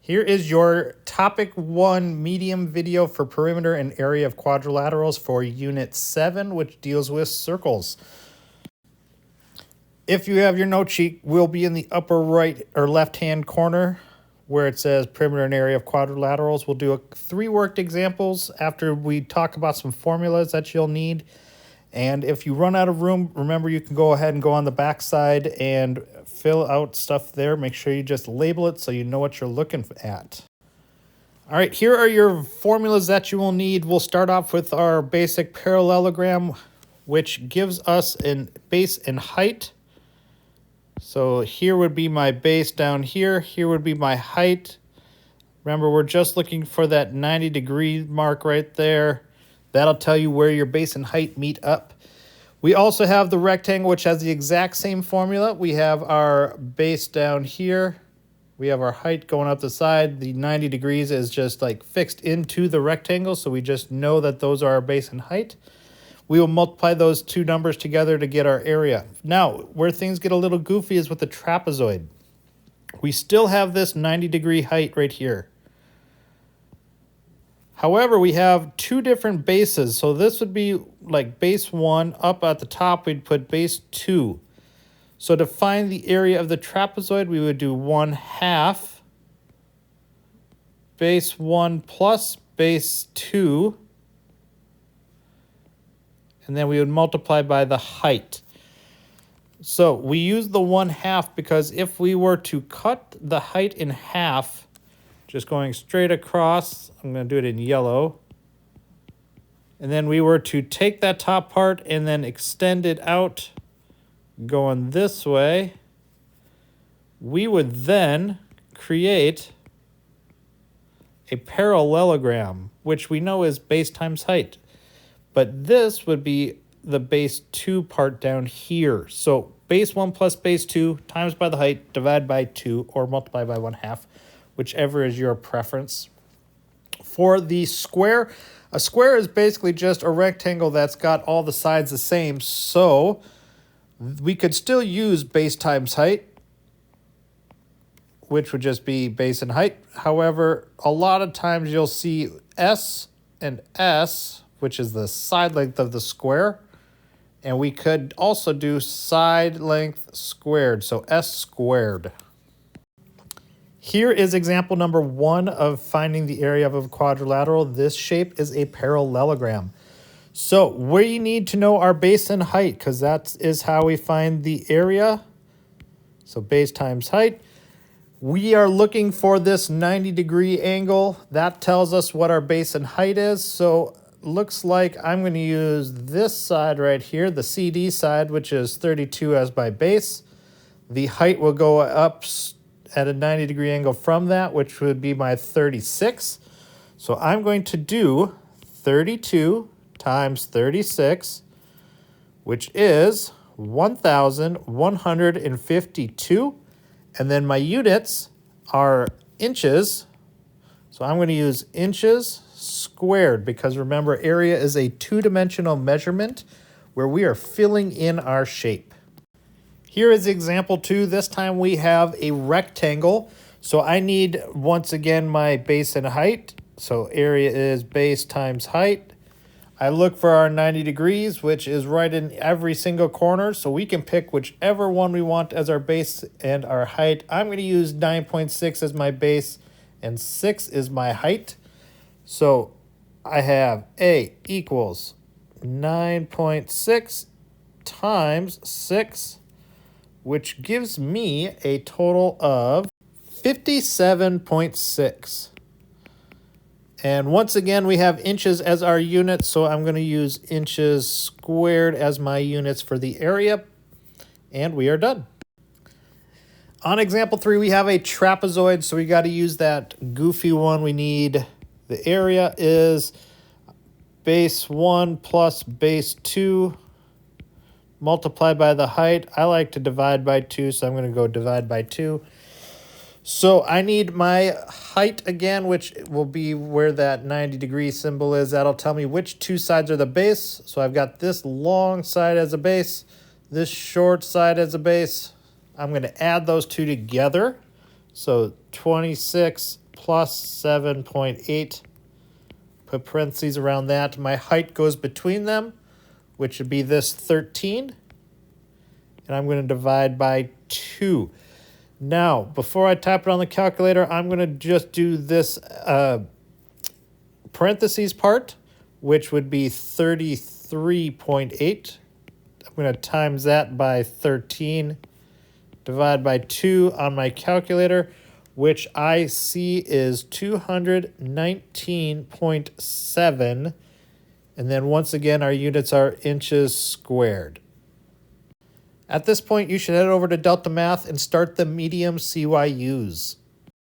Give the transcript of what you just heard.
Here is your topic 1 medium video for perimeter and area of quadrilaterals for unit 7, which deals with circles. If you have your note sheet, we'll be in the upper right or left hand corner where it says perimeter and area of quadrilaterals. We'll do 3 worked examples after we talk about some formulas that you'll need. And if you run out of room, remember you can go ahead and go on the back side and fill out stuff there. Make sure you just label it so you know what you're looking at. All right, here are your formulas that you will need. We'll start off with our basic parallelogram, which gives us a base and height. So here would be my base down here. Here would be my height. Remember, we're just looking for that 90-degree mark right there. That'll tell you where your base and height meet up. We also have the rectangle, which has the exact same formula. We have our base down here. We have our height going up the side. The 90 degrees is just like fixed into the rectangle, so we just know that those are our base and height. We will multiply those two numbers together to get our area. Now, where things get a little goofy is with the trapezoid. We still have this 90-degree height right here. However, we have 2 different bases. So this would be like base 1. Up at the top, we'd put base 2. So to find the area of the trapezoid, we would do 1/2 base 1 plus base 2. And then we would multiply by the height. So we use the 1/2 because if we were to cut the height in half, just going straight across, I'm going to do it in yellow. And then we were to take that top part and then extend it out going this way. We would then create a parallelogram, which we know is base times height. But this would be the base 2 part down here. So base 1 plus base 2 times by the height, divide by 2, or multiply by 1/2. Whichever is your preference. For the square, a square is basically just a rectangle that's got all the sides the same, so we could still use base times height, which would just be base and height. However, a lot of times you'll see S and S, which is the side length of the square, and we could also do side length squared, so S squared. Here is example number 1 of finding the area of a quadrilateral. This shape is a parallelogram. So we need to know our base and height because that is how we find the area. So base times height. We are looking for this 90-degree angle. That tells us what our base and height is. So looks like I'm going to use this side right here, the CD side, which is 32 as my base. The height will go up at a 90-degree angle from that, which would be my 36. So I'm going to do 32 times 36, which is 1,152. And then my units are inches. So I'm going to use inches squared because remember, area is a 2-dimensional measurement where we are filling in our shape. Here is example 2. This time we have a rectangle. So I need, once again, my base and height. So area is base times height. I look for our 90 degrees, which is right in every single corner. So we can pick whichever one we want as our base and our height. I'm going to use 9.6 as my base and 6 is my height. So I have A equals 9.6 times 6, which gives me a total of 57.6. And once again, we have inches as our unit, so I'm going to use inches squared as my units for the area, and we are done. On example 3, we have a trapezoid, so we got to use that goofy one. We need the area is base 1 plus base 2 multiplied by the height. I like to divide by 2, so I'm going to go divide by 2. So I need my height again, which will be where that 90-degree symbol is. That'll tell me which 2 sides are the base. So I've got this long side as a base, this short side as a base. I'm going to add those 2 together. So 26 plus 7.8. Put parentheses around that. My height goes between them, which would be this 13. And I'm going to divide by 2. Now, before I type it on the calculator, I'm going to just do this parentheses part, which would be 33.8. I'm going to times that by 13, divide by 2 on my calculator, which I see is 219.7. And then once again, our units are inches squared. At this point, you should head over to Delta Math and start the medium CYUs.